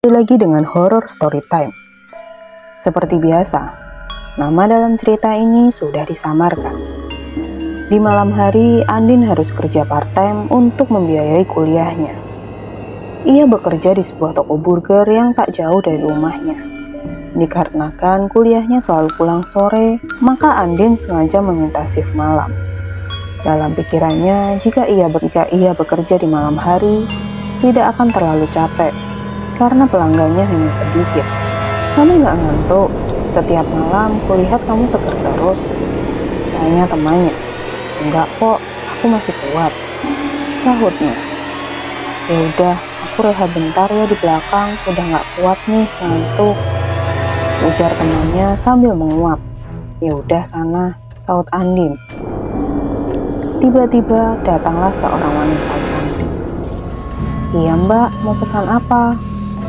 Lagi dengan horror story time. Seperti biasa, nama dalam cerita ini sudah disamarkan. Di malam hari, Andin harus kerja part-time untuk membiayai kuliahnya. Ia bekerja di sebuah toko burger yang tak jauh dari rumahnya. Dikarenakan kuliahnya selalu pulang sore, maka Andin sengaja meminta shift malam. Dalam pikirannya, jika ia bekerja di malam hari, tidak akan terlalu capek, karena pelanggannya hanya sedikit. "Kamu nggak ngantuk? Setiap malam kulihat kamu seger terus," tanya temannya. "Enggak kok, aku masih kuat," sahutnya. "Ya udah, aku rehat bentar ya di belakang, udah nggak kuat nih, ngantuk," ujar temannya sambil menguap. "Ya udah sana," sahut Andin. Tiba-tiba datanglah seorang wanita cantik. "Iya mbak, mau pesan apa?"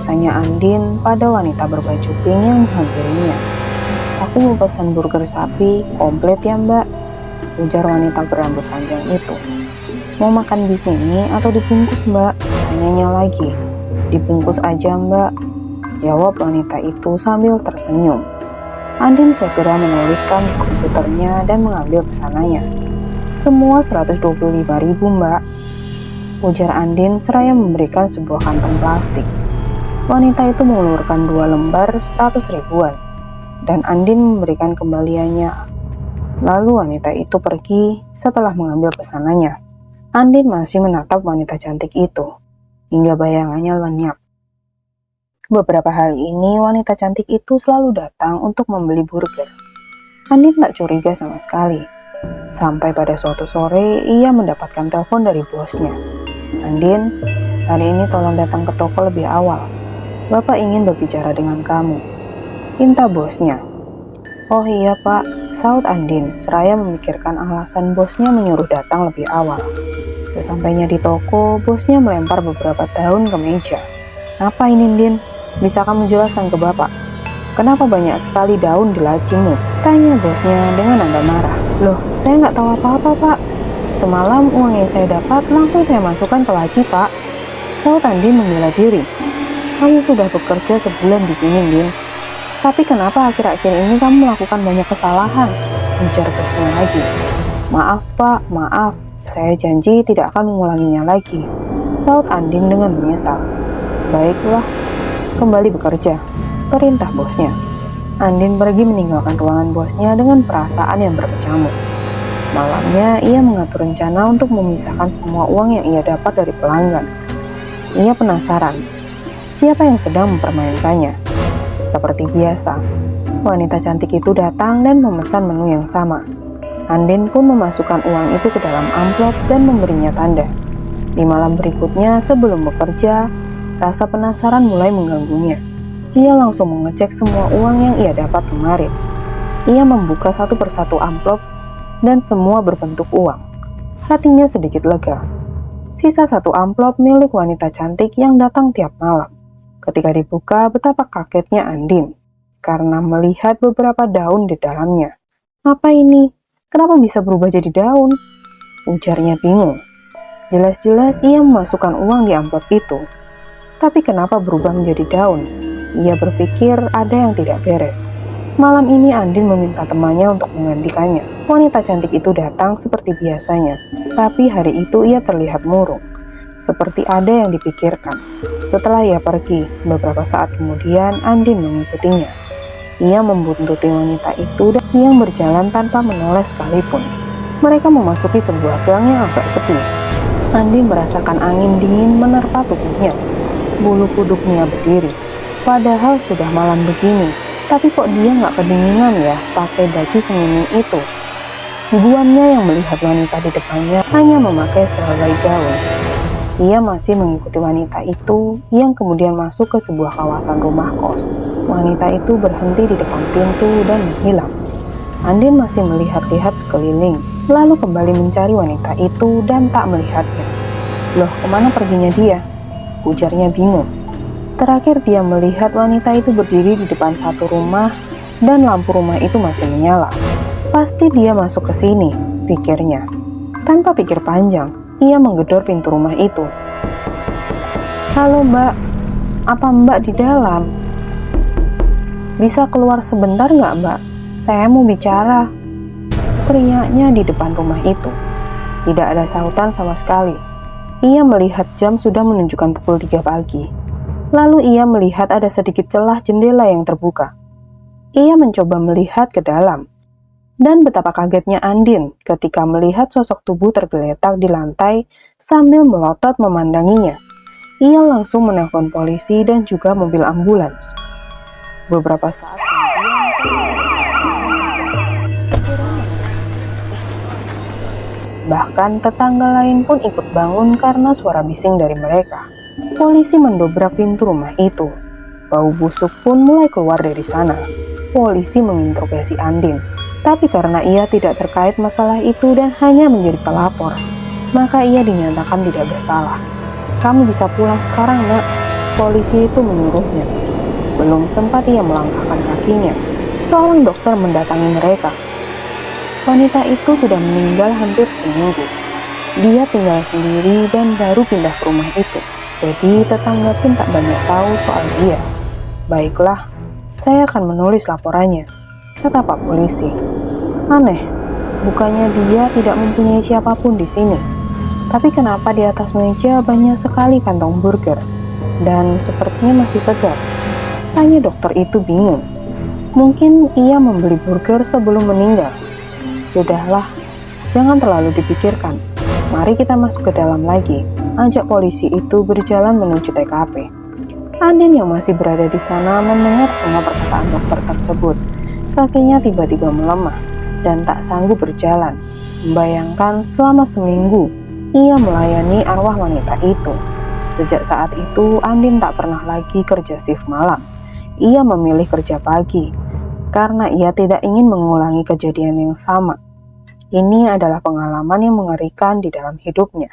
tanya Andin pada wanita berbaju pink yang menghampirinya. "Aku mau pesan burger sapi, komplit ya mbak," ujar wanita berambut panjang itu. "Mau makan di sini atau dibungkus mbak?" tanyanya lagi. "Dibungkus aja mbak," jawab wanita itu sambil tersenyum. Andin segera menuliskan di komputernya dan mengambil pesanannya. "Semua 125.000 mbak," ujar Andin seraya memberikan sebuah kantong plastik. Wanita itu mengeluarkan 2 lembar 100 ribuan, dan Andin memberikan kembaliannya. Lalu wanita itu pergi setelah mengambil pesanannya. Andin masih menatap wanita cantik itu, hingga bayangannya lenyap. Beberapa hari ini wanita cantik itu selalu datang untuk membeli burger. Andin tak curiga sama sekali. Sampai pada suatu sore, ia mendapatkan telepon dari bosnya. "Andin, hari ini tolong datang ke toko lebih awal. Bapak ingin berbicara dengan kamu," pinta bosnya. "Oh iya pak," sahut Andin, seraya memikirkan alasan bosnya menyuruh datang lebih awal. Sesampainya di toko, bosnya melempar beberapa daun ke meja. "Apa ini, Din? Bisa kamu jelaskan ke bapak? Kenapa banyak sekali daun di lacimu?" tanya bosnya dengan nada marah. "Loh, saya nggak tahu apa-apa pak. Semalam uang yang saya dapat langsung saya masukkan ke laci pak," sahut Andin membela diri. "Kamu sudah bekerja sebulan di sini, Din. Tapi kenapa akhir-akhir ini kamu melakukan banyak kesalahan?" ujar bosnya lagi. "Maaf pak, maaf. Saya janji tidak akan mengulanginya lagi," sahut Andin dengan menyesal. "Baiklah, kembali bekerja," perintah bosnya. Andin pergi meninggalkan ruangan bosnya dengan perasaan yang berkecamuk. Malamnya, ia mengatur rencana untuk memisahkan semua uang yang ia dapat dari pelanggan. Ia penasaran, siapa yang sedang mempermainkannya. Seperti biasa, wanita cantik itu datang dan memesan menu yang sama. Andin pun memasukkan uang itu ke dalam amplop dan memberinya tanda. Di malam berikutnya, sebelum bekerja, rasa penasaran mulai mengganggunya. Ia langsung mengecek semua uang yang ia dapat kemarin. Ia membuka satu persatu amplop dan semua berbentuk uang. Hatinya sedikit lega. Sisa satu amplop milik wanita cantik yang datang tiap malam. Ketika dibuka, betapa kagetnya Andin karena melihat beberapa daun di dalamnya. "Apa ini? Kenapa bisa berubah jadi daun?" ujarnya bingung. Jelas-jelas ia memasukkan uang di amplop itu. Tapi kenapa berubah menjadi daun? Ia berpikir ada yang tidak beres. Malam ini Andin meminta temannya untuk menggantikannya. Wanita cantik itu datang seperti biasanya, tapi hari itu ia terlihat murung, seperti ada yang dipikirkan. Setelah ia pergi, beberapa saat kemudian Andin mengikutinya. Ia membuntuti wanita itu dan yang berjalan tanpa menoleh sekalipun. Mereka memasuki sebuah gang yang agak sepi. Andin merasakan angin dingin menerpa tubuhnya. Bulu kuduknya berdiri. Padahal sudah malam begini, tapi kok dia nggak kedinginan ya pakai baju seminim itu. Guamnya yang melihat wanita di depannya hanya memakai sehelai gaun. Ia masih mengikuti wanita itu yang kemudian masuk ke sebuah kawasan rumah kos. Wanita itu berhenti di depan pintu dan menghilang. Andin masih melihat-lihat sekeliling, lalu kembali mencari wanita itu dan tak melihatnya. "Loh, kemana perginya dia?" ujarnya bingung. Terakhir dia melihat wanita itu berdiri di depan satu rumah dan lampu rumah itu masih menyala. "Pasti dia masuk ke sini," pikirnya. Tanpa pikir panjang, ia menggedor pintu rumah itu. "Halo mbak," Apa Mbak di dalam? Bisa keluar sebentar nggak Mbak? Saya mau bicara. Teriaknya di depan rumah itu. Tidak ada sahutan sama sekali. Ia melihat jam sudah menunjukkan pukul 3 pagi. Lalu ia melihat ada sedikit celah jendela yang terbuka. Ia mencoba melihat ke dalam. Dan betapa kagetnya Andin ketika melihat sosok tubuh tergeletak di lantai sambil melotot memandanginya. Ia langsung menelpon polisi dan juga mobil ambulans. Beberapa saat kemudian, bahkan tetangga lain pun ikut bangun karena suara bising dari mereka. Polisi mendobrak pintu rumah itu. Bau busuk pun mulai keluar dari sana. Polisi menginterogasi Andin, tapi karena ia tidak terkait masalah itu dan hanya menjadi pelapor, maka ia dinyatakan tidak bersalah. Kamu bisa pulang sekarang, Nak. Polisi itu menyuruhnya. Belum sempat ia melangkahkan kakinya, seorang dokter mendatangi mereka. Wanita itu sudah meninggal hampir seminggu. Dia tinggal sendiri dan baru pindah ke rumah itu. Jadi tetangga pun tak banyak tahu soal dia. Baiklah, saya akan menulis laporannya, kata Pak Polisi. Aneh, bukannya dia tidak mempunyai siapapun di sini. Tapi kenapa di atas meja banyak sekali kantong burger dan sepertinya masih segar? Tanya dokter itu bingung. Mungkin ia membeli burger sebelum meninggal. Sudahlah, jangan terlalu dipikirkan. Mari kita masuk ke dalam lagi. Ajak polisi itu berjalan menuju TKP. Andin yang masih berada di sana mendengar semua perkataan dokter tersebut. Kakinya tiba-tiba melemah dan tak sanggup berjalan. Membayangkan selama seminggu ia melayani arwah wanita itu. Sejak saat itu, Andin tak pernah lagi kerja shift malam. Ia memilih kerja pagi, karena ia tidak ingin mengulangi kejadian yang sama. Ini adalah pengalaman yang mengerikan di dalam hidupnya.